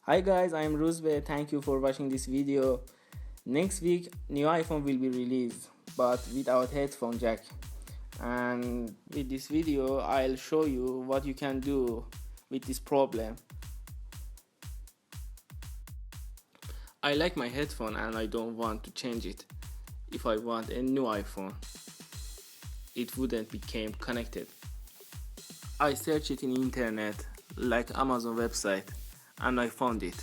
Hi guys, I am Rouzbeh. Thank you for watching this video. Next week, new iPhone will be released, but without headphone jack. And with this video, I'll show you what you can do with this problem. I like my headphone and I don't want to change it. If I want a new iPhone, it wouldn't become connected. I searched it in internet, like Amazon website, and I found it.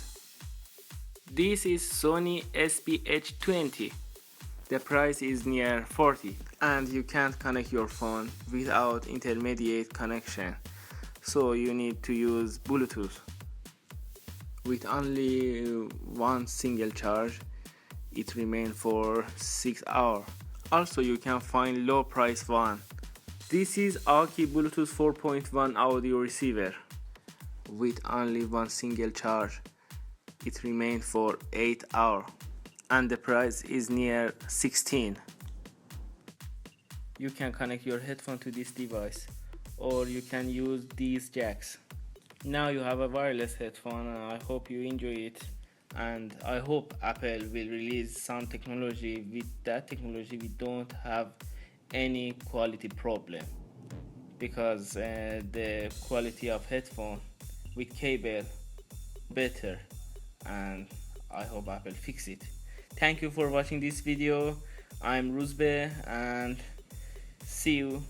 This is Sony SPH20. The price is near 40 and you can't connect your phone without intermediate connection, so you need to use Bluetooth. With only one single charge, it remains for 6 hours. Also, you can find low price one. This is Aki Bluetooth 4.1 audio receiver. With only one single charge, it remains for 8 hours and the price is near 16. You can connect your headphone to this device or you can use these jacks. Now you have a wireless headphone. I hope you enjoy it, and I hope Apple will release some technology. With that technology we don't have any quality problem, because the quality of headphone with cable better, and I hope Apple fix it. Thank you for watching this video. I'm Rouzbeh and see you